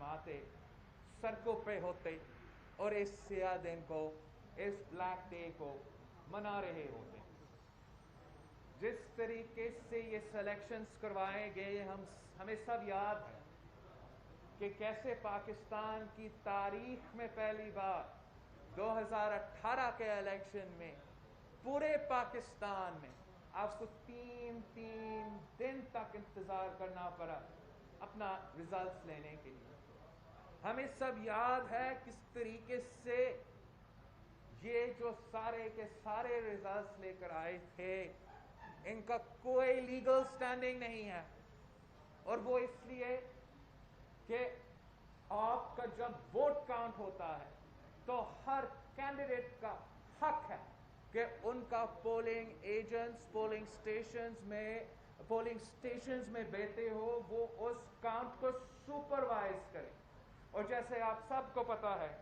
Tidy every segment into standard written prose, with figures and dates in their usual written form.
आते, सड़कों पे होते और इस सियाह दिन को, इस ब्लैक डे को मना रहे होते। जिस तरीके से ये सिलेक्शंस करवाए गए, हमें सब याद है कि कैसे पाकिस्तान की तारीख में पहली बार 2018 के इलेक्शन में पूरे पाकिस्तान में आपको तीन दिन तक इंतजार करना पड़ा अपना रिजल्ट्स लेने के लिए। हमें सब याद है किस तरीके से ये जो सारे के सारे रिजल्ट्स लेकर आए थे, इनका कोई लीगल स्टैंडिंग नहीं है। और वो इसलिए कि आपका जब वोट काउंट होता है तो हर कैंडिडेट का हक है कि उनका पोलिंग एजेंट्स पोलिंग स्टेशंस में बैठे हो, वो उस काउंट को सुपरवाइज करें। और जैसे आप सबको पता है,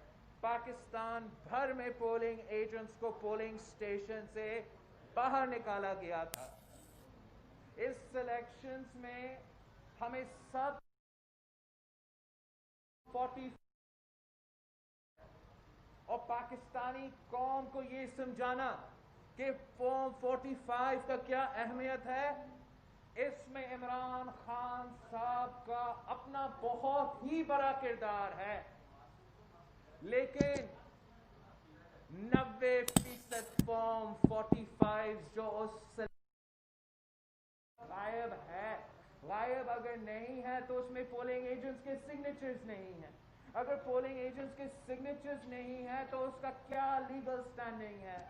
पाकिस्तान भर में पोलिंग एजेंट्स को पोलिंग स्टेशन से बाहर निकाला गया था। इस सिलेक्शंस में हमें सब 40 और पाकिस्तानी कौम को ये समझाना कि फॉर्म 45 का क्या अहमियत है, इसमें इमरान खान साहब का अपना बहुत ही बड़ा किरदार है। लेकिन 90% फॉर्म 45 जो उस गायब है, गायब अगर नहीं है तो उसमें पोलिंग एजेंट्स के सिग्नेचर्स नहीं है। अगर पोलिंग एजेंट्स के सिग्नेचर्स नहीं है तो उसका क्या लीगल स्टैंडिंग है?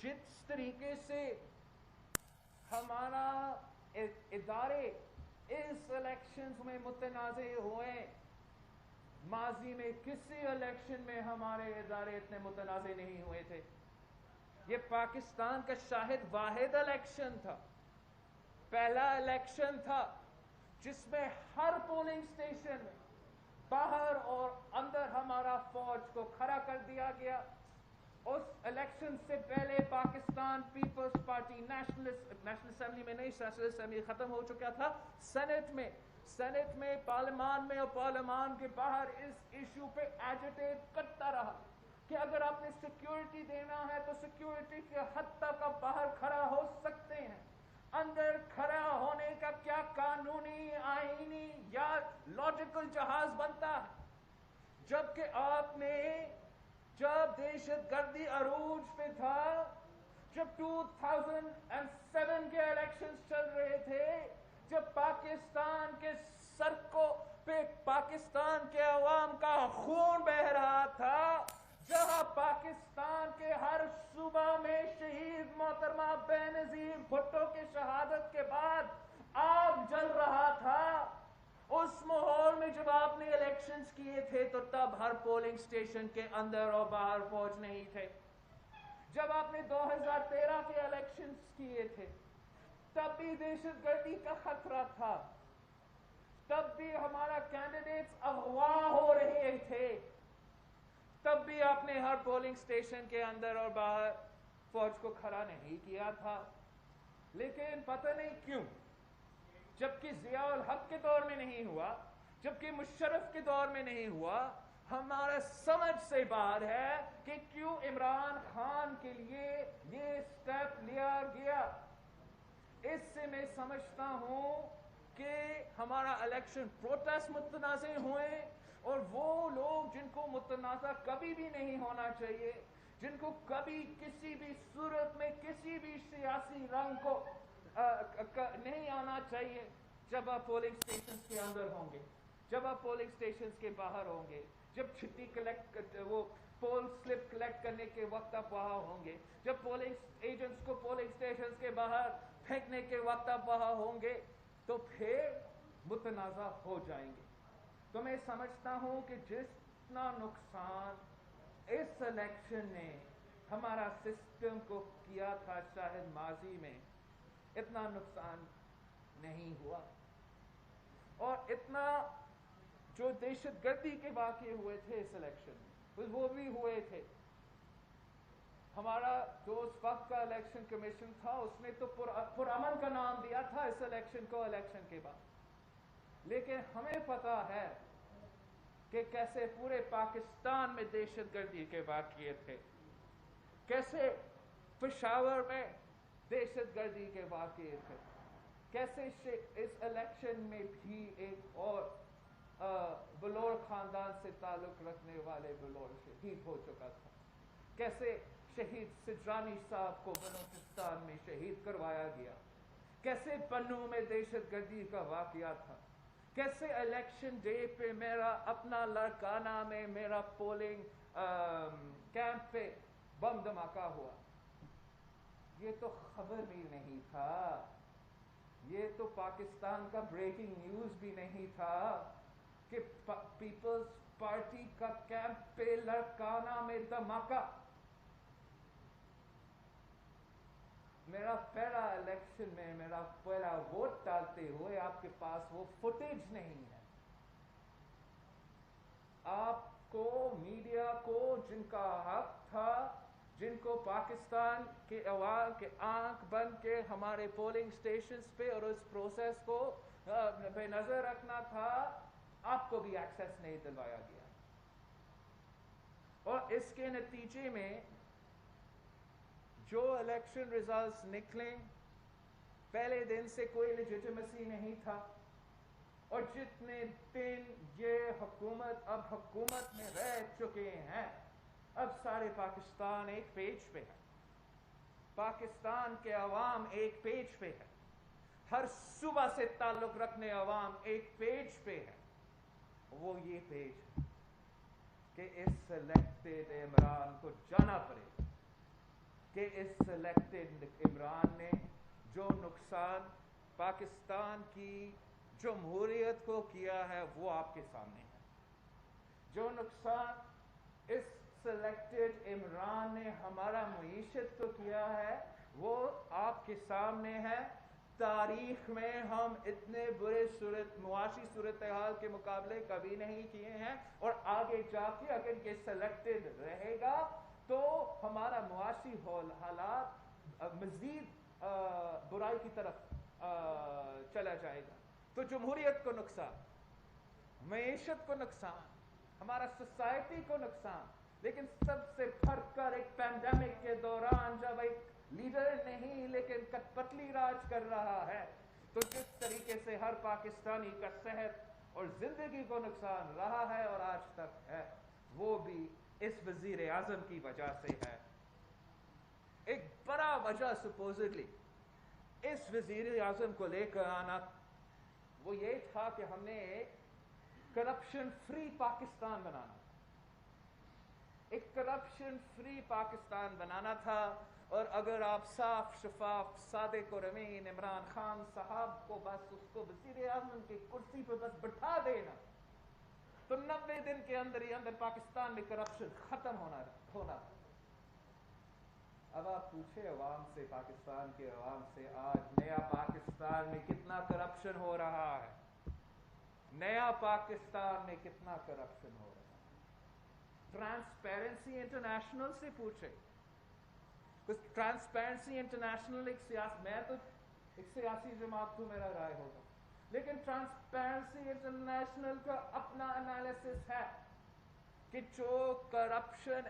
जिस तरीके से हमारा इदारे इस इलेक्शंस में मुतनाज़े हुए, माजी में किसी इलेक्शन में हमारे इदारे इतने मुतनाज़े नहीं हुए थे। ये पाकिस्तान का शाहिद वाहिद इलेक्शन था, पहला इलेक्शन था जिसमें हर पोलिंग स्टेशन में बाहर और अंदर हमारा फौज को खड़ा कर दिया गया। उस इलेक्शन से पहले Pakistan Peoples Party national assembly में नहीं, नेशनल असेंबली खत्म हो चुका था, सेनेट में पार्लियामान में और पार्लियामान के बाहर इस इशू पे एजिटेट करता रहा कि अगर आपने सिक्योरिटी देना है तो सिक्योरिटी के हद तक आप बाहर खड़ा हो सकते हैं, अंदर खड़ा होने का क्या कानूनी आईनी या लॉजिकल जहाज बनता है? जबकि आपने जब दहशतगर्दी अरूज पे था, जब 2007 के इलेक्शंस चल रहे थे, जब पाकिस्तान के सड़कों पे पाकिस्तान के अवाम का खून बह रहा था, जहां पाकिस्तान के हर सूबा में शहीद मोहतरमा बेनजीर भुट्टो की शहादत के बाद आग जल रहा था, उस माहौल में जब आपने इलेक्शंस किए थे तो तब हर पोलिंग स्टेशन के अंदर और बाहर फौज नहीं थे। जब आपने 2013 के इलेक्शंस किए थे तब भी दहशतगर्दी का खतरा था, तब भी हमारा कैंडिडेट्स अगवा हो रहे थे, तब भी आपने हर पोलिंग स्टेशन के अंदर और बाहर फौज को खड़ा नहीं किया था। लेकिन पता नहीं क्यों, जबकि जियाउल हक के दौर में नहीं हुआ, जबकि मुशर्रफ के दौर में नहीं हुआ, हमारा समझ से बाहर है कि क्यों इमरान खान के लिए ये स्टेप लिया गया। इससे मैं समझता हूं कि हमारा इलेक्शन प्रोटेस्ट मुतनाज़े हुए और वो लोग जिनको मुतनाज़ा कभी भी नहीं होना चाहिए, जिनको कभी किसी भी सूरत में किसी भी सियासी रंग को नहीं आना चाहिए, जब आप पोलिंग स्टेशन के अंदर होंगे, जब आप पोलिंग स्टेशन के बाहर होंगे, जब चिट्ठी वो पोल स्लिप कलेक्ट करने के वक्त आप वहां होंगे, जब पोलिंग एजेंट्स को पोलिंग स्टेशन के बाहर फेंकने के वक्त आप वहां होंगे, तो फिर मुतनाज़ा हो जाएंगे। तो मैं समझता हूं कि जितना नुकसान इस इलेक्शन ने हमारा सिस्टम को किया था शायद माजी में, इतना नुकसान नहीं हुआ। और इतना जो दहशतगर्दी के वाक़े हुए थे इस इलेक्शन में, वो भी हुए थे, हमारा जो उस वक्त का इलेक्शन कमीशन था उसने तो पुरअमन का नाम दिया था इस इलेक्शन को इलेक्शन के बाद, लेकिन हमें पता है कि कैसे पूरे पाकिस्तान में दहशतगर्दी के वाक़ये थे, कैसे पेशावर में दहशतगर्दी के वाक़ये थे, कैसे इस इलेक्शन में भी एक और बलोर खानदान से ताल्लुक़ रखने वाले बलोर शहीद हो चुका था, कैसे शहीद सिजरानी साहब को बलूचिस्तान में शहीद करवाया गया, कैसे पन्नू में दहशतगर्दी का वाक़या था, कैसे इलेक्शन डे पे मेरा अपना लड़काना में मेरा पोलिंग कैंप पे बम धमाका हुआ। ये तो खबर भी नहीं था, ये तो पाकिस्तान का ब्रेकिंग न्यूज़ भी नहीं था कि पीपल्स पार्टी का कैंप पे लड़काना में धमाका। मेरा पहला इलेक्शन में मेरा पहला वोट डालते हुए आपके पास वो फुटेज नहीं है। आपको मीडिया को जिनका हक था, जिनको पाकिस्तान के अवाम के आंख बंद के हमारे पोलिंग स्टेशंस पे और उस प्रोसेस को पे नजर रखना था, आपको भी एक्सेस नहीं दिलवाया गया। और इसके नतीजे में जो इलेक्शन रिजल्ट्स निकले, पहले दिन से कोई लेजिटिमेसी नहीं था, और जितने दिन ये हुकूमत अब हुकूमत में रह चुके हैं, अब सारे पाकिस्तान एक पेज पे है, पाकिस्तान के अवाम एक पेज पे है, हर सूबा से ताल्लुक़ रखने अवाम एक पेज पे है। वो ये पेज कि इस सिलेक्टेड इमरान को जाना पड़ेगा, कि इस सिलेक्टेड इमरान ने जो नुकसान पाकिस्तान की जमहूरियत को किया है वो आपके सामने है। जो नुकसान इस सिलेक्टेड इमरान ने हमारा मईशत को किया है वो आपके सामने है। तारीख में हम इतने बुरे मुआशी सूरत हाल के मुकाबले कभी नहीं किए हैं, और आगे जाके अगर ये सिलेक्टेड रहेगा तो हमारा मुआशी हालात मजीद बुराई की तरफ चला जाएगा। तो जमहूरियत को नुकसान, मईशत को नुकसान, हमारा सोसाइटी को नुकसान, लेकिन सबसे फर्क कर एक पैंडेमिक के दौरान जब एक लीडर नहीं लेकिन कठपुतली राज कर रहा है, तो जिस तरीके से हर पाकिस्तानी का सेहत और जिंदगी को नुकसान रहा है और आज तक है, वो भी इस वजीर आजम की वजह से है। एक बड़ा वजह सपोजिटली इस वजीर आजम को लेकर आना वो ये था कि हमने एक करप्शन फ्री पाकिस्तान बनाना, एक करप्शन फ्री पाकिस्तान बनाना था। और अगर आप साफ शफाफ सादिक और अमीन इमरान खान साहब को बस उसको वजीर आजम की कुर्सी पर बस बैठा देना, तो 90 दिन के अंदर ही अंदर पाकिस्तान में करप्शन खत्म होना। अब आप पूछे अवाम से, पाकिस्तान के अवाम से, आज नया पाकिस्तान में कितना करप्शन हो रहा है, नया पाकिस्तान में कितना करप्शन हो रहा है। ट्रांसपेरेंसी इंटरनेशनल से पूछे, ट्रांसपेरेंसी इंटरनेशनल एक सियासी जमात को मेरा राय होगा, लेकिन ट्रांसपेरेंसी इंटरनेशनल का अपना एनालिसिस है कि जो करप्शन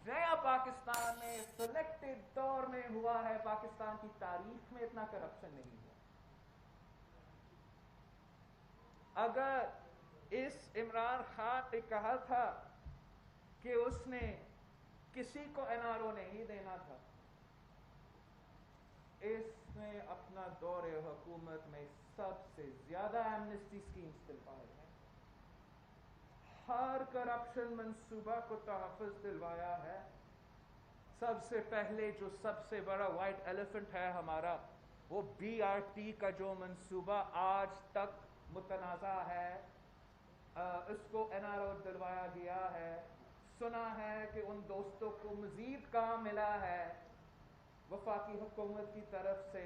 नया पाकिस्तान में सिलेक्टेड दौर में हुआ है, पाकिस्तान की तारीख में इतना करप्शन नहीं हुआ। अगर इस इमरान खान ने कहा था कि उसने किसी को एनआरओ नहीं देना था, इसने अपना दौरे हुकूमत में सबसे ज्यादा एमनेस्टी स्कीम्स दिलवाए हैं, हर करप्शन मंसूबा को तहफ़्फ़ुज़ दिलवाया है। सबसे पहले जो सबसे बड़ा वाइट एलिफेंट है हमारा, वो BRT का जो मंसूबा आज तक मुतनाज़ा है, उसको एनआरओ दिलवाया गया है। सुना है कि उन दोस्तों को मजीद काम मिला है वफाकी हुकूमत की तरफ से,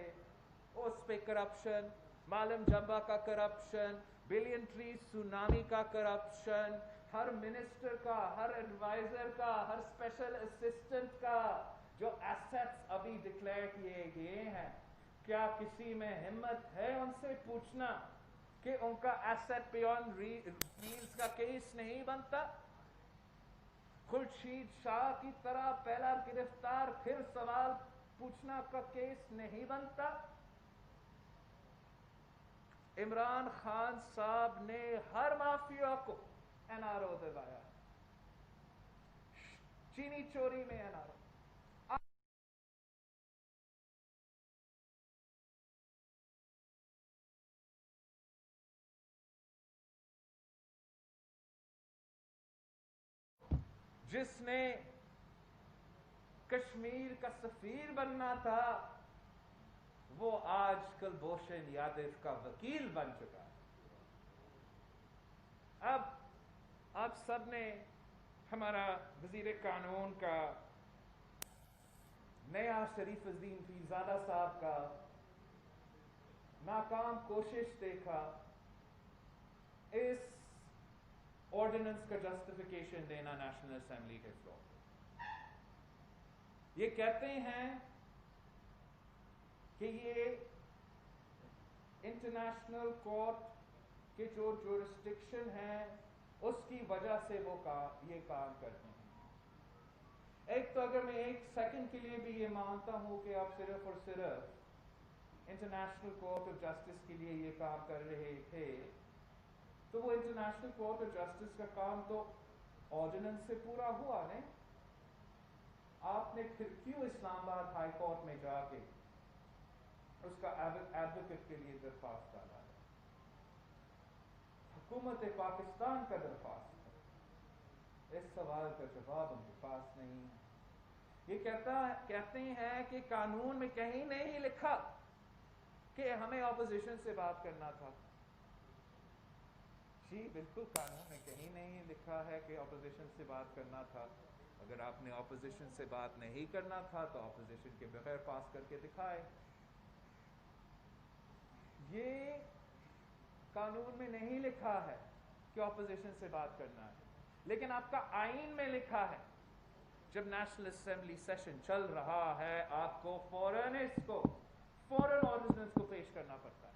उस पे करप्शन, मालम जंबा का करप्शन, बिलियन ट्री सुनामी का करप्शन, हर मिनिस्टर का, हर एडवाइजर का, हर स्पेशल असिस्टेंट का जो एसेट्स अभी डिक्लेयर किए गए हैं, क्या किसी में हिम्मत है उनसे पूछना कि उनका एसेट बियॉन्ड मील्स का केस नहीं बनता? खुर्शीद शाह की तरह पहला गिरफ्तार फिर सवाल पूछना का केस नहीं बनता? इमरान खान साहब ने हर माफिया को एनआरओ दिलवाया, चीनी चोरी में एनआरओ। जिसने कश्मीर का सफीर बनना था, वो आजकल बोशन यादव का वकील बन चुका है। अब आप सब ने हमारा वजीर कानून का नया शरीफ उद्दीन पीरजादा साहब का नाकाम कोशिश देखा इस ऑर्डिनेंस का जस्टिफिकेशन देना नेशनल असेंबली के फ्लोर। ये कहते हैं कि ये इंटरनेशनल कोर्ट के जो जुरिस्डिक्शन है उसकी वजह से वो ये काम करते हैं। एक तो अगर मैं एक सेकंड के लिए भी ये मानता हूं कि आप सिर्फ और सिर्फ इंटरनेशनल कोर्ट ऑफ जस्टिस के लिए ये काम कर रहे थे, तो वो इंटरनेशनल कोर्ट ऑफ जस्टिस का काम तो ऑर्डिनेंस से पूरा हुआ नहीं। आपने फिर क्यों इस्लामाबाद हाई कोर्ट में जाके उसका एडवोकेट के लिए दरख्वास्त डाला है? हुकूमत पाकिस्तान का दरख्वास्त है। इस सवाल का जवाब उनके पास नहीं है। ये कहते हैं कि कानून में कहीं नहीं लिखा कि हमें ऑपोजिशन से बात करना था। जी बिल्कुल, कानून में कहीं नहीं लिखा है कि ऑपोजिशन से बात करना था। अगर आपने ऑपोजिशन से बात नहीं करना था तो ऑपोजिशन के बगैर पास करके दिखाए। ये कानून में नहीं लिखा है कि ऑपोजिशन से बात करना है, लेकिन आपका आईन में लिखा है जब नेशनल असेंबली सेशन चल रहा है आपको फौरन ऑर्डिनेंस को पेश करना पड़ता है।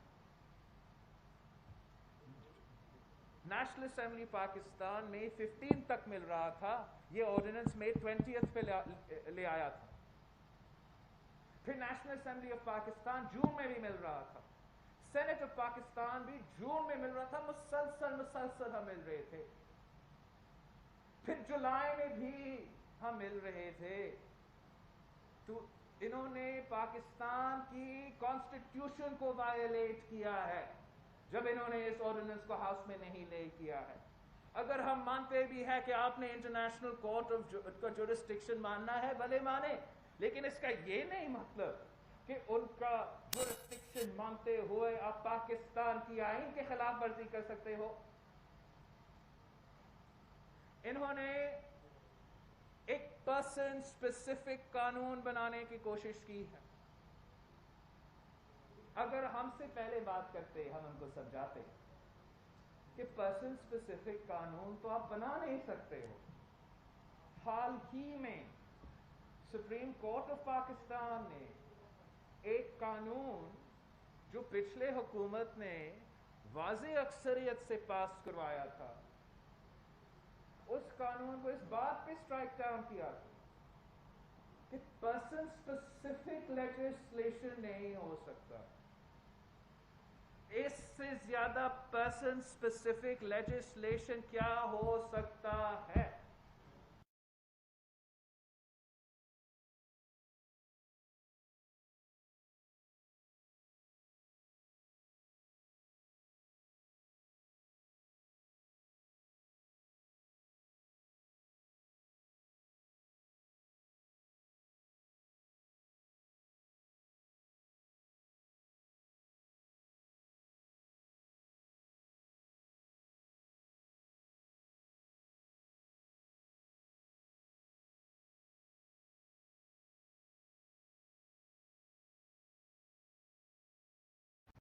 नेशनल असेंबली पाकिस्तान में 15 तक मिल रहा था, ये ऑर्डिनेंस में 20th पे ले आया था। फिर नेशनल असेंबली ऑफ पाकिस्तान जून में भी मिल रहा था, सेनेट ऑफ पाकिस्तान भी जून में मिल रहा था। मुसलसल हम मिल रहे थे। फिर जुलाई में भी हम मिल रहे थे। तो इन्होंने पाकिस्तान की कॉन्स्टिट्यूशन को वायलेट किया है जब इन्होंने इस ऑर्डिनेंस को हाउस में नहीं ले किया है। अगर हम मानते भी है कि आपने इंटरनेशनल कोर्ट ऑफ का जुरिस्डिक्शन मानना है, भले माने, लेकिन इसका ये नहीं मतलब कि उनका जुरिस्डिक्शन मानते हुए आप पाकिस्तान की आईन के खिलाफ वर्जी कर सकते हो। इन्होंने एक पर्सन स्पेसिफिक कानून बनाने की कोशिश की है। अगर हमसे पहले बात करते, हम उनको समझाते कि पर्सन स्पेसिफिक कानून तो आप बना नहीं सकते हो। हाल ही में सुप्रीम कोर्ट ऑफ पाकिस्तान ने एक कानून जो पिछले हुकूमत ने वाज़े अक्सरियत से पास करवाया था, उस कानून को इस बात पे स्ट्राइक डाउन किया कि पर्सन स्पेसिफिक लेजिस्लेशन नहीं हो सकता। इससे ज्यादा पर्सन स्पेसिफिक लेजिस्लेशन क्या हो सकता है?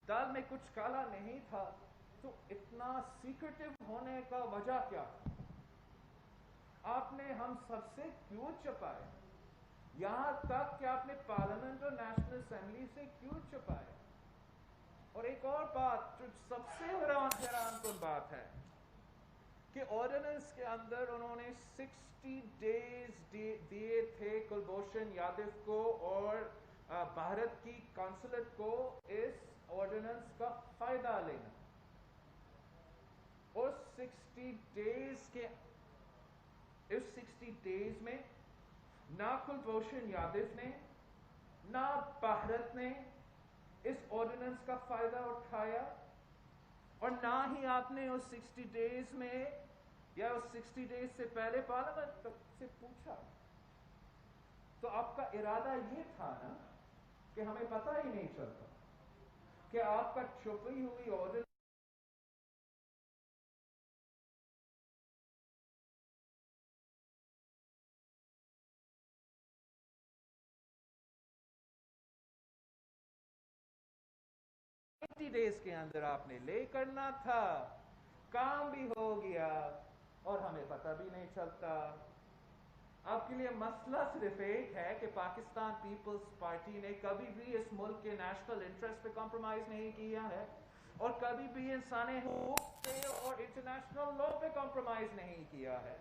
दाल में कुछ काला नहीं था, तो इतना सीक्रेटिव होने का वजह क्या? आपने हम सबसे क्यों छुपाए? یہاں تک کہ آپ نے پارلیمنٹ اور نیشنل اسمبلی سے کیوں چھپایا؟ اور ایک اور بات جو سب سے حیران کن بات ہے کہ آرڈیننس کے اندر انہوں نے 60 ڈیز دیے تھے کلبھوشن یادو کو اور بھارت کی کانسولیٹ کو اس آرڈیننس کا فائدہ لینا. اور 60 ڈیز میں نہ کلبھوشن یادو نے نہ بھارت نے اس آرڈیننس کا فائدہ اٹھایا، اور نہ ہی آپ نے اس 60 ڈیز میں یا اس 60 ڈیز سے پہلے پارلیمنٹ سے پوچھا. تو آپ کا ارادہ یہ تھا نا کہ ہمیں پتہ ہی نہیں چلتا کہ آپ کا چھپی ہوئی آرڈیننس ڈیز کے اندر آپ نے لے کرنا تھا، کام بھی ہو گیا اور ہمیں پتہ بھی نہیں چلتا. آپ کے لیے مسئلہ صرف ایک ہے کہ پاکستان پیپلز پارٹی نے کبھی بھی اس ملک کے نیشنل انٹرسٹ پہ کمپرومائز نہیں کیا ہے اور کبھی بھی انسانی حقوق پہ اور انٹرنیشنل لا پہ کمپرومائز نہیں کیا ہے.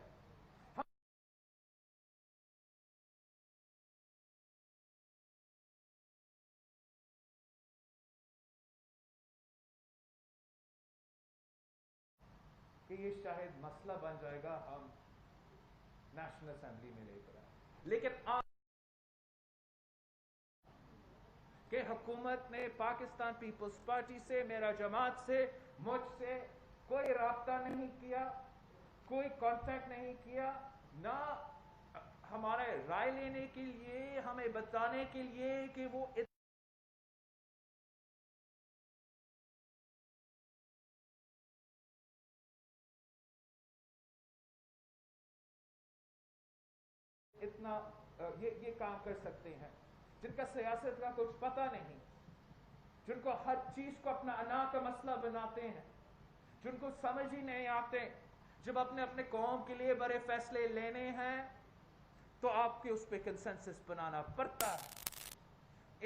کہ یہ شاید مسئلہ بن جائے گا ہم نیشنل اسمبلی میں لے کر آئے، لیکن کہ حکومت نے پاکستان پیپلز پارٹی سے، میرا جماعت سے، مجھ سے کوئی رابطہ نہیں کیا، کوئی کانٹیکٹ نہیں کیا، نہ ہمارے رائے لینے کے لیے، ہمیں بتانے کے لیے کہ وہ اتنا یہ کام کر سکتے ہیں، جن کا سیاست کا کچھ پتہ نہیں، جن کو ہر چیز کو اپنا انا کا مسئلہ بناتے ہیں، جن کو سمجھ ہی نہیں آتے جب اپنے اپنے قوم کے لیے بڑے فیصلے لینے ہیں تو آپ کے اس پہ کنسنسس بنانا پڑتا ہے.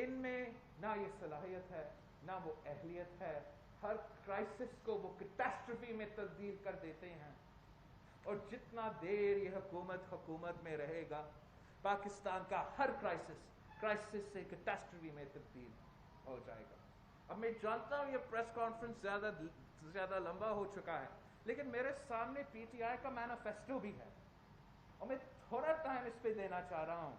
ان میں نہ یہ صلاحیت ہے نہ وہ اہلیت ہے. ہر کرائسس کو وہ کیٹاسٹروفی میں تبدیل کر دیتے ہیں، اور جتنا دیر یہ حکومت میں رہے گا پاکستان کا ہر کرائسس سے کیٹاسٹروفی میں تبدیل ہو جائے گا. اب میں جانتا ہوں یہ پریس کانفرنس زیادہ لمبا ہو چکا ہے، لیکن میرے سامنے پی ٹی آئی کا مینیفیسٹو بھی ہے اور میں تھوڑا ٹائم اس پہ دینا چاہ رہا ہوں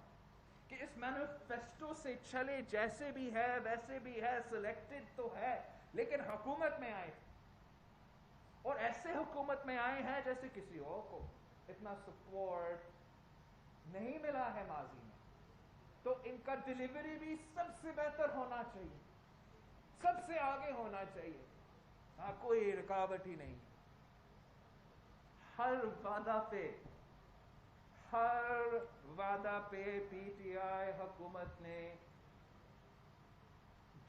کہ اس مینیفیسٹو سے چلے، جیسے بھی ہے ویسے بھی ہے، سلیکٹڈ تو ہے لیکن حکومت میں آئے اور ایسے حکومت میں آئے ہیں جیسے کسی اور کو اتنا سپورٹ نہیں ملا ہے ماضی میں. تو ان کا ڈیلیوری بھی سب سے بہتر ہونا چاہیے، سب سے آگے ہونا چاہیے. ہاں کوئی رکاوٹ ہی نہیں. ہر وعدہ پہ پی ٹی آئی حکومت نے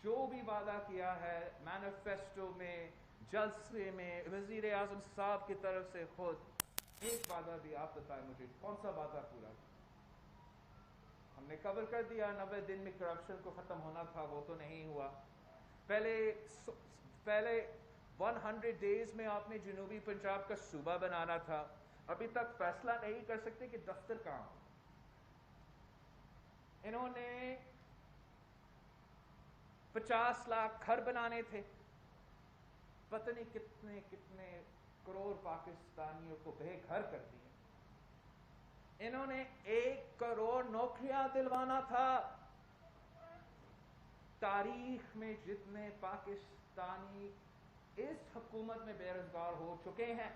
جو بھی وعدہ کیا ہے مینیفیسٹو میں، جلسے میں، وزیر اعظم صاحب کی طرف سے خود ایک وعدہ بھی آپ بتائیں مجھے کون سا وعدہ پورا کیا؟ ہم نے کور کر دیا 90 دن میں کرپشن کو ختم ہونا تھا، وہ تو نہیں ہوا. پہلے 100 ڈیز میں آپ نے جنوبی پنجاب کا صوبہ بنانا تھا، ابھی تک فیصلہ نہیں کر سکتے کہ دفتر کہاں. انہوں نے 50 لاکھ گھر بنانے تھے، پتہ نہیں کتنے کتنے کروڑ پاکستانیوں کو بے گھر کر دیے. انہوں نے 1 کروڑ نوکریاں دلوانا تھا. تاریخ میں جتنے پاکستانی اس حکومت میں بے روزگار ہو چکے ہیں،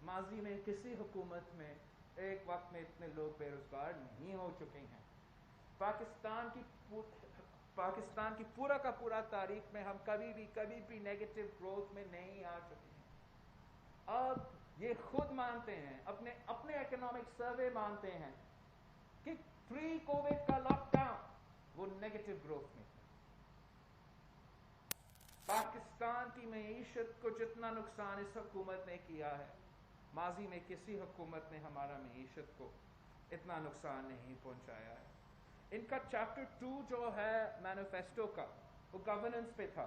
ماضی میں کسی حکومت میں ایک وقت میں اتنے لوگ بے روزگار نہیں ہو چکے ہیں. پاکستان کی پورا کا پورا تاریخ میں ہم کبھی بھی نیگیٹو گروتھ میں نہیں آ چکے ہیں. اب یہ خود مانتے ہیں، اپنے اکنامک سروے مانتے ہیں کہ پری کووڈ کا لاک ڈاؤن وہ نیگیٹو گروتھ میں. پاکستان کی معیشت کو جتنا نقصان اس حکومت نے کیا ہے، ماضی میں کسی حکومت نے ہمارا معیشت کو اتنا نقصان نہیں پہنچایا ہے. ان کا چیپٹر 2 جو ہے مینیفیسٹو کا وہ گورننس پہ تھا.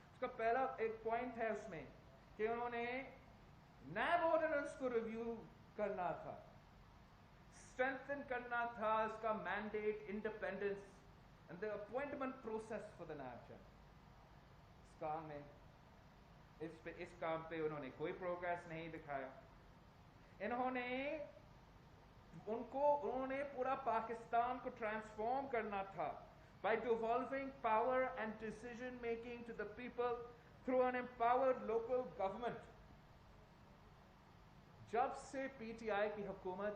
اس کا پہلا ایک پوائنٹ ہے اس میں کہ انہوں نے نیب آرڈیننس کو ریویو کرنا تھا, اسٹرینتھن کرنا تھا اس کا mandate, independence and the appointment process for the NAB chair. اس کام میں اس کام پہ انہوں نے کوئی پروگریس نہیں دکھایا. انہوں نے پورا پاکستان کو ٹرانسفارم کرنا تھا by devolving power and decision making to the people through an empowered local government. جب سے پی ٹی آئی کی حکومت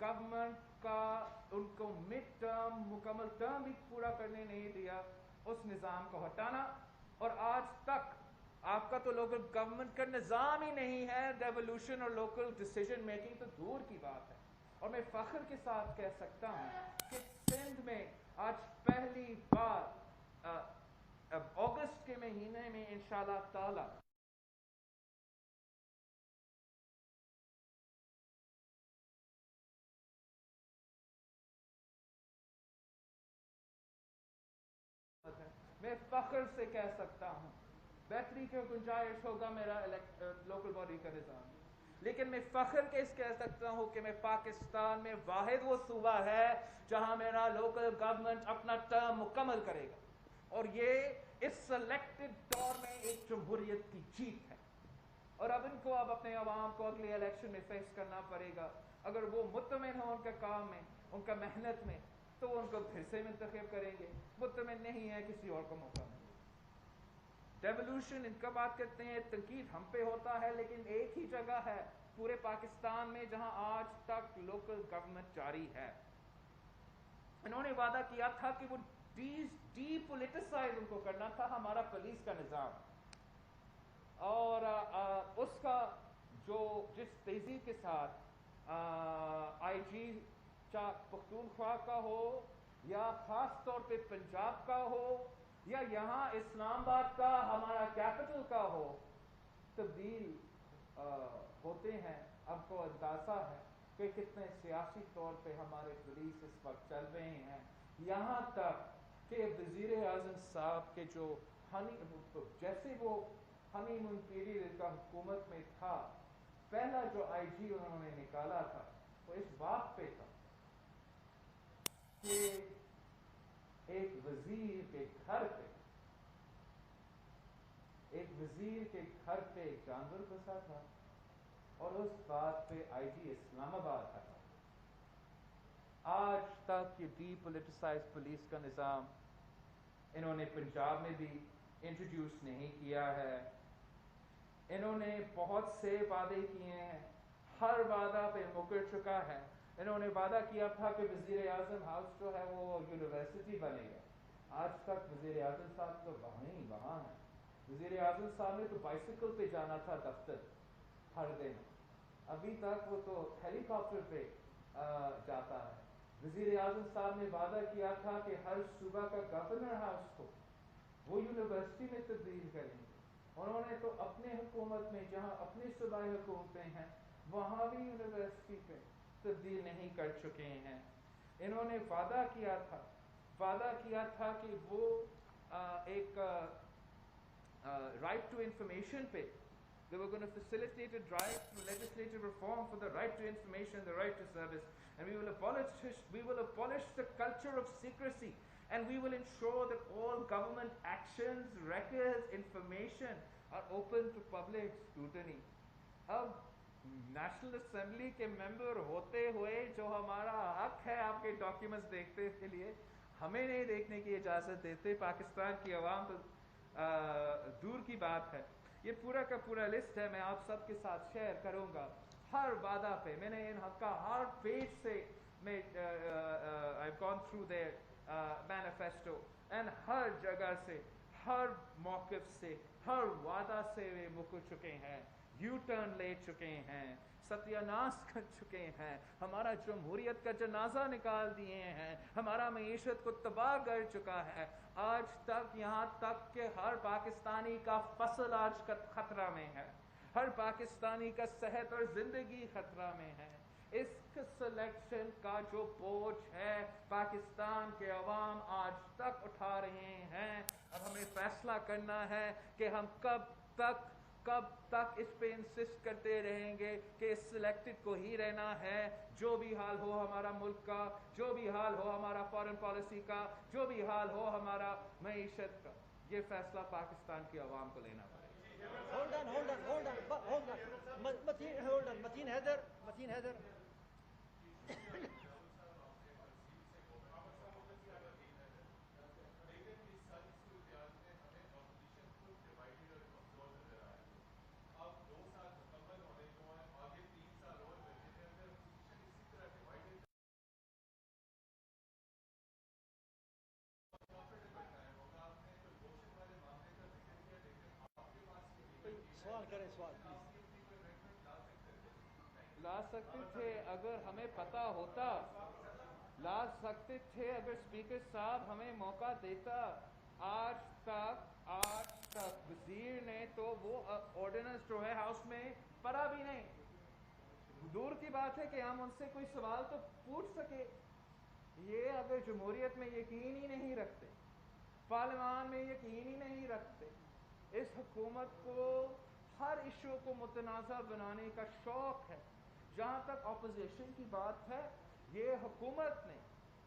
گورنمنٹ کا ان کو مڈ ٹرم مکمل ٹرم بھی پورا کرنے نہیں دیا, اس نظام کو ہٹانا. اور آج تک آپ کا تو لوکل گورنمنٹ کا نظام ہی نہیں ہے, ڈیولوشن اور لوکل ڈیسیجن میکنگ تو دور کی بات ہے. اور میں فخر کے ساتھ کہہ سکتا ہوں کہ سندھ میں آج پہلی بار اگست کے مہینے میں انشاءاللہ تعالی میں فخر سے کہہ سکتا ہوں بہتری کی گنجائش ہوگا میرا لوکل باڈی کا نظام, لیکن میں فخر کے اس کہہ سکتا ہوں کہ میں پاکستان میں واحد وہ صوبہ ہے جہاں میرا لوکل گورنمنٹ اپنا ٹرم مکمل کرے گا. اور یہ اس سلیکٹڈ دور میں ایک جمہوریت کی جیت ہے. اور اب ان کو اپنے عوام کو اگلے الیکشن میں فیس کرنا پڑے گا. اگر وہ مطمئن ہوں ان کے کام میں, ان کا محنت میں, تو وہ ان کو پھر سے منتخب کریں گے. مطمئن نہیں ہے کسی اور کو موقع ملے. ڈیولوشن ان کا بات کرتے ہیں, تنقید ہم پہ ہوتا ہے, لیکن ایک ہی جگہ ہے پورے پاکستان میں جہاں آج تک لوکل گورنمنٹ جاری ہے. انہوں نے وعدہ کیا تھا کہ وہ ڈی پولیٹیسائز ان کو کرنا تھا ہمارا پولیس کا نظام, اور اس کا جس تیزی کے ساتھ آئی جی چاہے پختونخوا کا ہو یا خاص طور پہ پنجاب کا ہو یا یہاں اسلام آباد کا ہمارا کیپٹل کا ہو, تبدیل ہوتے ہیں. اب کو اندازہ ہے کہ کتنے سیاسی طور پہ ہمارے پولیس اس وقت چل رہے ہیں. یہاں تک کہ وزیر اعظم صاحب کے جو جیسے وہ ہنی مون پیریڈ کا حکومت میں تھا, پہلا جو آئی جی انہوں نے نکالا تھا وہ اس بات پہ تھا کہ ایک وزیر کے گھر پہ ایک جانور گھسا تھا, اور اس بات پہ آئی جی اسلام آباد آیا. آج تک یہ ڈی پولیٹیسائز پولیس کا نظام انہوں نے پنجاب میں بھی انٹروڈیوس نہیں کیا ہے. انہوں نے بہت سے وعدے کیے ہیں, ہر وعدہ پہ مکر چکا ہے. انہوں نے وعدہ کیا تھا کہ وزیر اعظم ہاؤس جو ہے وہ یونیورسٹی بنے گا. آج تک وزیر اعظم صاحب تو وہاں ہیں. وزیر اعظم صاحب نے تو بائسیکل پہ جانا تھا دفتر ہر دن, ابھی تک وہ تو ہیلی کاپٹر پہ جاتا ہے. وزیر اعظم صاحب نے وعدہ کیا تھا کہ ہر صوبہ کا گورنر ہاؤس کو وہ یونیورسٹی میں تبدیل کریں گے. انہوں نے تو اپنے حکومت میں جہاں اپنی صوبائی حکومتیں ہیں وہاں بھی یونیورسٹی پہ تبدیل نہیں کر چکے ہیں. انہوں نے وعدہ کیا تھا کہ وہ ایک رائٹ ٹو انفارمیشن پہ they were going to facilitate a drive through legislative reform for the right to information, the right to service, and we will abolish the culture of secrecy, and we will ensure that all government actions, records, information are open to public scrutiny. اب national assembly کے ممبر ہوتے ہوئے جو ہمارا حق ہے آپ کے ڈاکیومنٹس دیکھنے کے لیے, ہمیں نہیں دیکھنے کی اجازت دیتے. پاکستان کی عوام تو دور کی بات ہے. یہ پورا کا پورا لسٹ ہے, میں آپ سب کے ساتھ شیئر کروں گا. ہر وعدہ پہ میں نے ان حق کا ہر پیج سے میں I've gone through their manifesto, and ہر جگہ سے, ہر موقف سے, ہر وعدہ سے وہ مکر چکے ہیں. यू टर्न ले चुके हैं, सत्यानाश कर चुके हैं, हमारा जमहूरियत का जनाजा निकाल दिए हैं, हमारा मईशत को तबाह कर चुका है। आज तक यहाँ तक कि हर पाकिस्तानी का फसल आज खतरा में है, हर पाकिस्तानी का सेहत और जिंदगी खतरा में है। इस सिलेक्शन का जो बोझ है पाकिस्तान के अवाम आज तक उठा रहे हैं। अब हमें फैसला करना है कि हम कब तक इस पे इंसिस्ट करते रहेंगे कि इस सिलेक्टेड को ही रहना है, जो भी हाल हो हमारा मुल्क का, जो भी हाल हो हमारा फॉरेन पॉलिसी का, जो भी हाल हो हमारा मईशत का। ये फैसला पाकिस्तान की आवाम को लेना पड़ेगा। मतीन हैदर ला सकते थे अगर हमें पता होता, ला सकते थे अगर स्पीकर साहब हमें मौका देता। आज तक वजीर ने तो वो ऑर्डिनेंस जो है हाउस में पढ़ा भी नहीं। दूर की बात है कि हम उनसे कोई सवाल तो पूछ सके। ये अगर जमहूरियत में यकीन ही नहीं रखते, पार्लियामान में यकीन ही नहीं रखते, इस हुकूमत को हर इशू को मुतनाज़ा बनाने का शौक है। जहाँ तक अपोजिशन की बात है, ये हुकूमत ने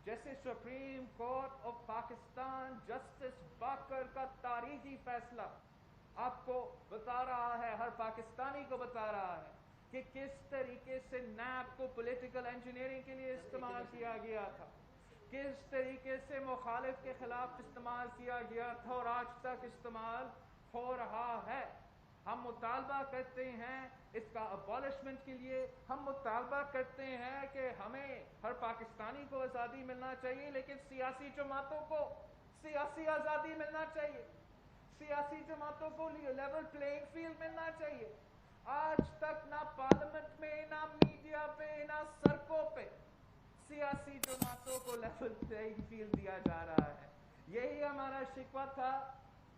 जैसे supreme court of Pakistan justice Baqar का तारीखी फैसला आपको बता रहा है, हर पाकिस्तानी को बता रहा है कि किस तरीके से नैब को पॉलिटिकल इंजीनियरिंग के लिए इस्तेमाल किया गया था, किस तरीके से मुखालिफ के खिलाफ इस्तेमाल किया गया था और आज तक इस्तेमाल हो रहा है। हम मुतालबा करते हैं इसका अबॉलिशमेंट के लिए, हम मुतालबा करते हैं कि हमें हर पाकिस्तानी को आज़ादी मिलना चाहिए, लेकिन सियासी जमातों को सियासी आज़ादी मिलना चाहिए, सियासी जमातों को लेवल प्लेइंग फील्ड मिलना चाहिए। आज तक ना पार्लियामेंट में, ना मीडिया पे, ना सड़कों पे सियासी जमातों को लेवल प्लेइंग फील्ड दिया जा रहा है। यही हमारा शिकवा था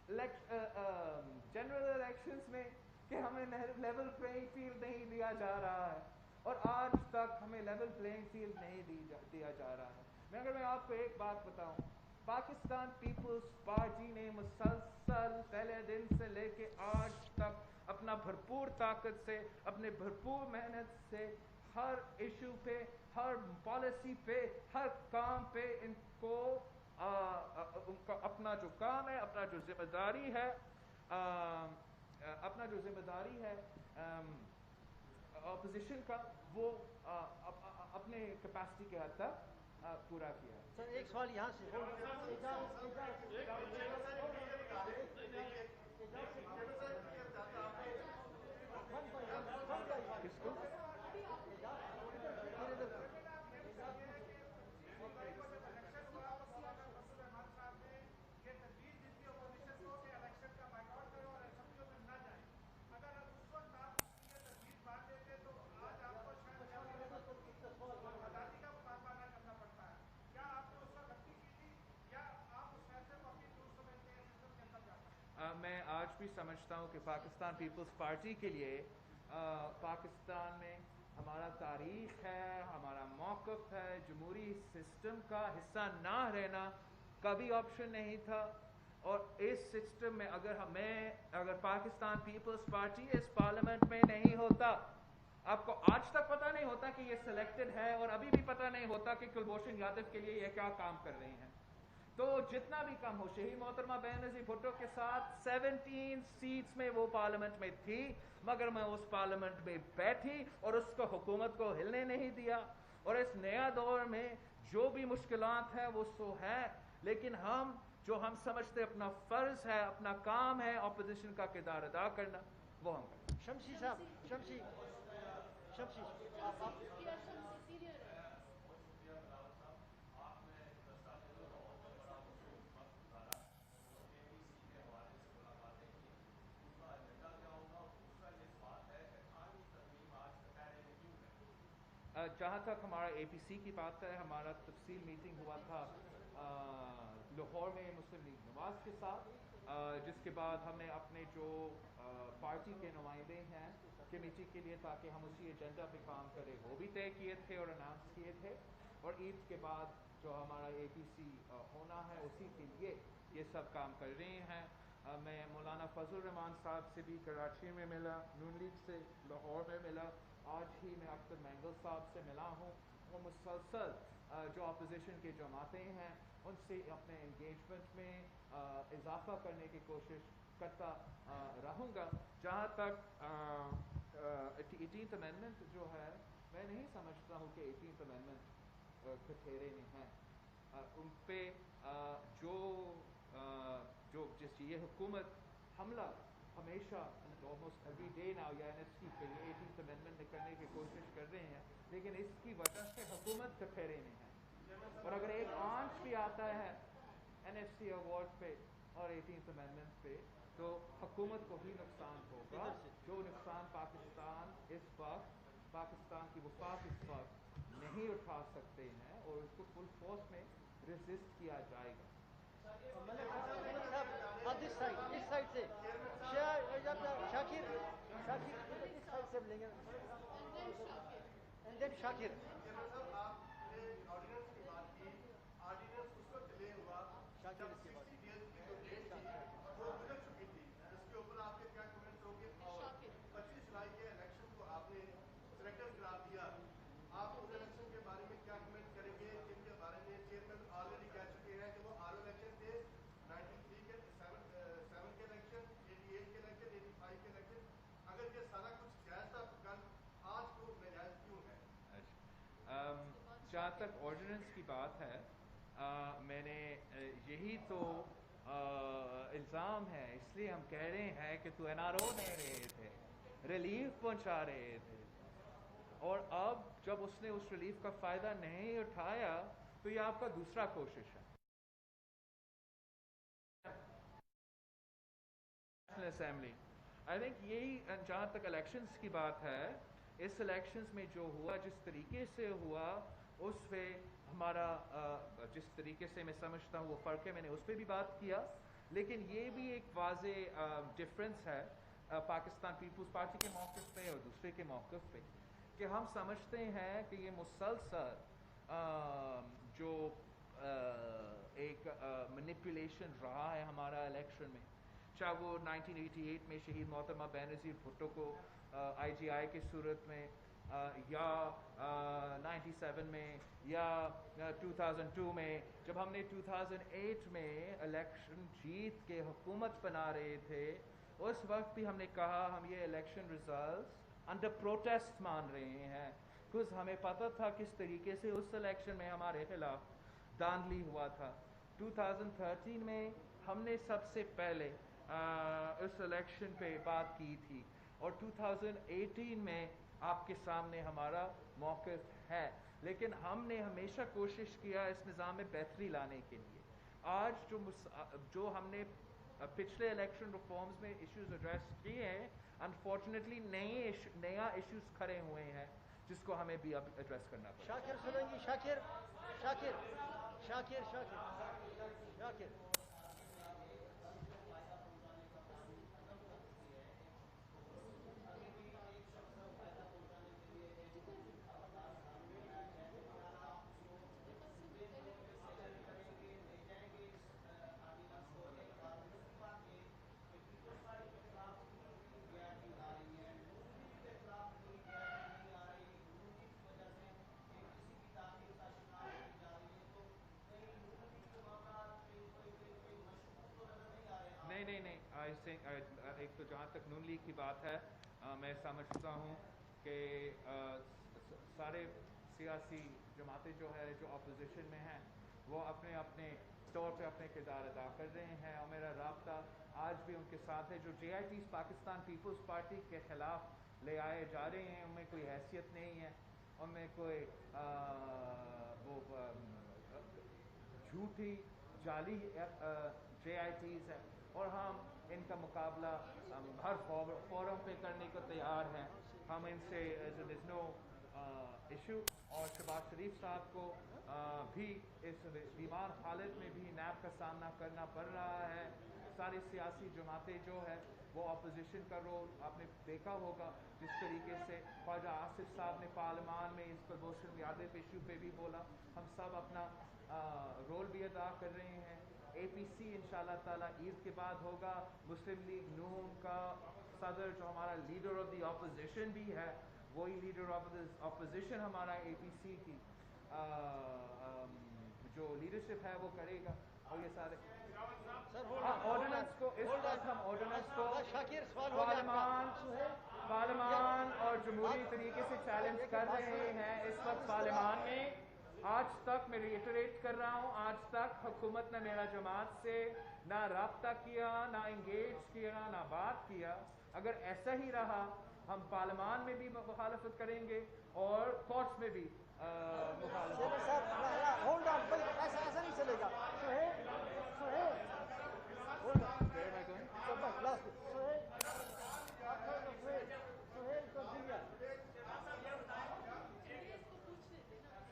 जनरल इलेक्शंस में कि हमें लेवल प्लेइंग फील्ड नहीं दिया जा रहा है, और आज तक हमें लेवल प्लेइंग फील्ड नहीं दिया जा रहा है। मैं आपको एक बात बताऊं, पाकिस्तान पीपल्स पार्टी ने मुसलसल पहले दिन से लेके आज तक अपना भरपूर ताकत से, अपने भरपूर मेहनत से हर इशू पे, हर पॉलिसी पे, हर काम पे इनको उनका अपना जो काम है, अपना जो जिम्मेदारी है, अपोजिशन का, वो अपने कैपेसिटी के हद तक पूरा किया। सर एक सवाल यहाँ से किसको? मैं आज भी समझता हूँ कि पाकिस्तान पीपल्स पार्टी के लिए पाकिस्तान में हमारा तारीख है, हमारा मौक़िफ़ है, जमहूरी सिस्टम का हिस्सा ना रहना कभी ऑप्शन नहीं था। और इस सिस्टम में अगर पाकिस्तान पीपल्स पार्टी इस पार्लियामेंट में नहीं होता, आपको आज तक पता नहीं होता कि ये सिलेक्टेड है, और अभी भी पता नहीं होता कि कुलभूषण यादव के लिए ये क्या काम कर रही हैं। तो जितना भी कम हो, शहीद मोहतरमा बेनज़ीर भुट्टो के साथ 17 सीट्स में वो पार्लियामेंट में थी, मगर मैं उस पार्लियामेंट में बैठी और उसको हुकूमत को हिलने नहीं दिया। और इस नया दौर में जो भी मुश्किलात है वो सो है, लेकिन हम समझते अपना फ़र्ज़ है, अपना काम है अपोजिशन का किरदार अदा करना, वो हम करें। शमशी साहब, शमशी जहाँ तक हमारा APC की बात है, हमारा तफसील मीटिंग हुआ था लाहौर में मुस्लिम लीग नवाज के साथ, जिसके बाद हमने अपने जो पार्टी के नुमाइंदे हैं कमेटी के लिए, ताकि हम उसी एजेंडा पे काम करें, वो भी तय किए थे और अनाउंस किए थे। और ईद के बाद जो हमारा APC होना है उसी के लिए ये सब काम कर रहे हैं। मैं मौलाना फजल रहमान साहब से भी कराची में मिला, नून लीग से लाहौर में मिला, आज ही मैं अख्तर मैंगल साहब से मिला हूँ। वो मुसलसल जो अपोजिशन के जमातें हैं उनसे अपने इंगेजमेंट में इजाफा करने की कोशिश करता रहूँगा। जहाँ तक 18th अमेंडमेंट जो है, मैं नहीं समझता हूँ कि 18th अमेंडमेंट खठेरे में है। उन पे जो जिस ये हुकूमत हमला हमेशा ऑलमोस्ट एवरी डे नाउ या NSC पे ये 18th अमेंडमेंट निकलने की कोशिश कर रहे हैं, लेकिन इसकी वजह से हुकूमत कठेरे में है। और अगर एक आंच भी आता है NSC अवार्ड पे और 18th अमेंडमेंट पे, तो हुकूमत को ही नुकसान होगा। जो नुकसान पाकिस्तान इस वक्त, पाकिस्तान की वफाक इस वक्त नहीं उठा सकते हैं, और उसको फुल फोर्स में रेजिस्ट किया जाएगा। अब इस साइड से शाकिर इस साइड से लेंगे, एंड देन शाकिर। शाकिर इसके बाद जहाँ तक ऑर्डिनेंस की बात है, मैंने यही तो इल्ज़ाम है, इसलिए हम कह रहे हैं कि तो NRO दे रहे थे, रिलीफ पहुँचा रहे थे, और अब जब उसने उस रिलीफ का फ़ायदा नहीं उठाया तो ये आपका दूसरा कोशिश है। नेशनल असेंबली, आई थिंक यही, जहाँ तक इलेक्शंस की बात है, इस इलेक्शंस में जो हुआ, जिस तरीके से हुआ, उस पे हमारा जिस तरीके से मैं समझता हूँ वो फ़र्क है, मैंने उस पर भी बात किया। लेकिन ये भी एक वाज़े डिफरेंस है पाकिस्तान पीपल्स पार्टी के मौक़िफ़ पे और दूसरे के मौक़िफ़ पे, कि हम समझते हैं कि ये मुसलसल जो एक मैनिपुलेशन रहा है हमारा इलेक्शन में, चाहे वो 1988 में शहीद मोहतरमा बेनज़ीर भुट्टो को IGI की सूरत में, या 97 में, या 2002 में, जब हमने 2008 में इलेक्शन जीत के हुकूमत बना रहे थे, उस वक्त भी हमने कहा हम ये इलेक्शन रिजल्ट्स अंडर प्रोटेस्ट मान रहे हैं, कुछ हमें पता था किस तरीके से उस इलेक्शन में हमारे खिलाफ धांधली हुआ था। 2013 में हमने सबसे पहले इस इलेक्शन पे बात की थी, और 2018 में आपके सामने हमारा मौक़िफ़ है, लेकिन हमने हमेशा कोशिश किया इस निज़ाम में बेहतरी लाने के लिए। आज जो हमने पिछले इलेक्शन रिफॉर्म्स में इश्यूज एड्रेस किए हैं, अनफॉर्चुनेटली नया इश्यूज खड़े हुए हैं जिसको हमें भी अब एड्रेस करना पड़ेगा। शाकिर सुनेंगी, शाकिर नहीं, आई थिंक एक तो जहाँ तक नून लीग की बात है, मैं समझता हूँ कि सारे सियासी जमातें जो है जो अपोजिशन में हैं, वो अपने अपने तौर पे अपने किरदार अदा कर रहे हैं, और मेरा राब्ता आज भी उनके साथ है। जो JITs पाकिस्तान पीपल्स पार्टी के ख़िलाफ़ ले आए जा रहे हैं, उनमें कोई हैसियत नहीं है, उनमें कोई वो झूठी जाली JITs है, और हम इनका मुकाबला हर फोरम पे करने को तैयार हैं। हम इनसे इशू और शहबाज शरीफ साहब को भी इस बीमार हालत में भी नैब का सामना करना पड़ रहा है। सारी सियासी जमातें जो है वो अपोजिशन का रोल आपने देखा होगा, जिस तरीके से ख्वाजा आसिफ साहब ने पार्लियामान में इस कुलभूषण यादव इशू पे भी बोला। हम सब अपना रोल भी अदा कर रहे हैं। APC इंशाल्लाह ताला ईद के बाद होगा। मुस्लिम लीग नून का सदर जो हमारा लीडर ऑफ द ऑपोजिशन भी है, वही लीडर ऑफ द ऑपोजिशन हमारा APC की जो लीडरशिप है वो करेगा। और ये सारे ऑर्डिनेंस को इस वक्त हम ऑर्डिनेंस को पार्लियामान और जमहूरी तरीके से चैलेंज कर रहे हैं। इस वक्त पार्लियामान में आज तक मैं रिएटरेट कर रहा हूँ, आज तक हुकूमत ने मेरा जमात से ना रब्ता किया, ना इंगेज किया, ना बात किया। अगर ऐसा ही रहा हम पार्लियामान में भी मुखालफत करेंगे और कोर्ट्स में भी ऐसा नहीं चलेगा।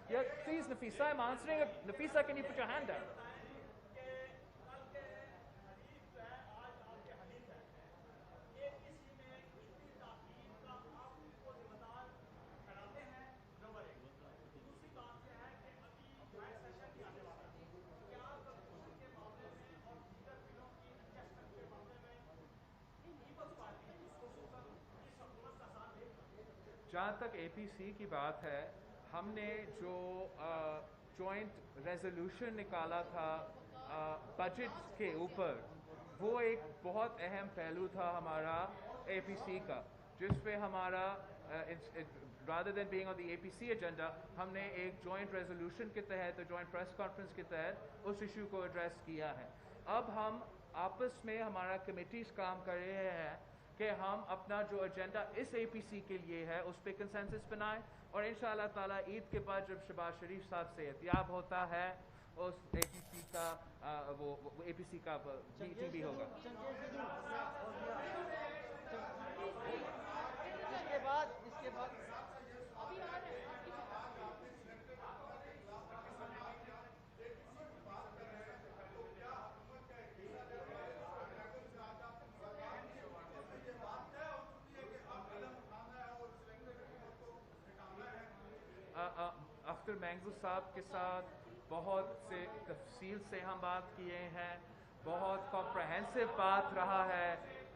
Yeah, please, Nafisa, I'm answering. Nafisa, can you put your hand down? जहाँ तक APC की बात है, हमने जो जॉइंट रेजोल्यूशन निकाला था बजट के ऊपर, वो एक बहुत अहम पहलू था हमारा APC का, जिस पे हमारा rather than being on the APC agenda, हमने एक जॉइंट रेजोल्यूशन के तहत, जॉइंट प्रेस कॉन्फ्रेंस के तहत उस इशू को एड्रेस किया है। अब हम आपस में हमारा कमिटीज काम कर रहे हैं कि हम अपना जो एजेंडा इस APC के लिए है उस पर कंसेंसस बनाएं, और इंशाअल्लाह ताला ईद के बाद जब शहबाज शरीफ साहब से एहतियाब होता है उस APC का वो APC का मीटिंग भी होगा। इसके बाद अख्तर मैंगू साहब के साथ बहुत से तफसील से हम बात किए हैं, बहुत कॉम्प्रहेंसिव बात रहा है,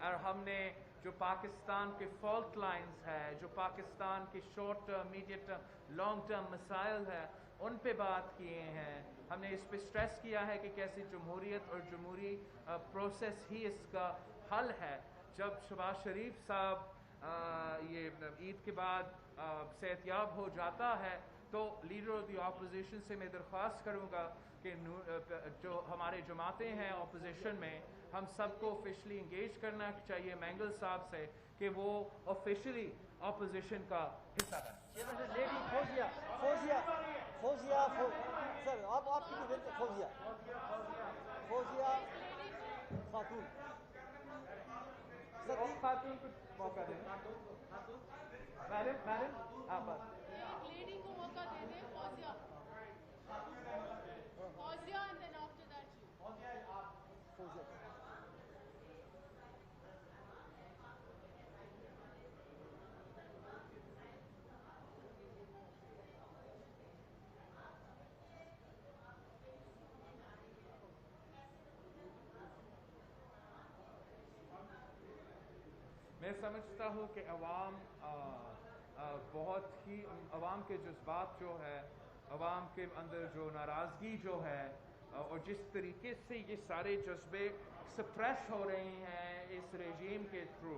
और हमने जो पाकिस्तान के फॉल्ट लाइंस है, जो पाकिस्तान के short term, medium term, long term मसाइल है, उन पे बात किए हैं। हमने इस पे स्ट्रेस किया है कि कैसे जमहूरियत और जमहूरी प्रोसेस ही इसका हल है। जब शहबाज शरीफ साहब ये ईद के बाद सेहतियाब हो जाता है तो लीडर ऑफ द अपोजिशन से मैं दरख्वास्त करूँगा कि जो हमारे जमातें हैं अपोजिशन में, हम सबको ऑफिशियली इंगेज करना चाहिए मैंगल साहब से कि वो ऑफिशियली अपोजिशन का हिस्सा बने। लेडी फौजिया सर आपकी फौजिया खातून खातून को मौका दें। मैडम आप एक लेडी को मौका दे दे, Fauzia and then after that you. मैं समझता हूँ कि अवाम बहुत ही अवाम के जज्बात जो है, अवाम के अंदर जो नाराज़गी जो है, और जिस तरीके से ये सारे जज्बे सप्रेस हो रहे हैं इस रेजीम के थ्रू,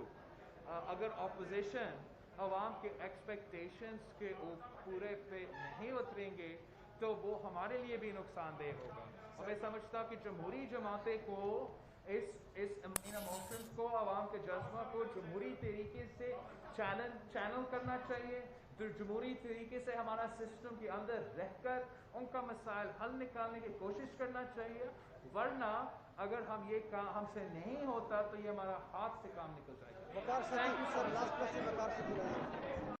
अगर अपोजिशन अवाम के एक्सपेक्टेशंस के पूरे पे नहीं उतरेंगे तो वो हमारे लिए भी नुकसानदेह होगा। और मैं समझता कि जमहूरी जमातें को इन इमोशंस को, आवाम के जज्बा को जमहूरी तरीके से चैनल करना चाहिए, जो जमहूरी तरीके से हमारा सिस्टम के अंदर रहकर उनका मसाइल हल निकालने की कोशिश करना चाहिए। वरना अगर हम ये काम हमसे नहीं होता तो ये हमारा हाथ से काम निकल जाएगा।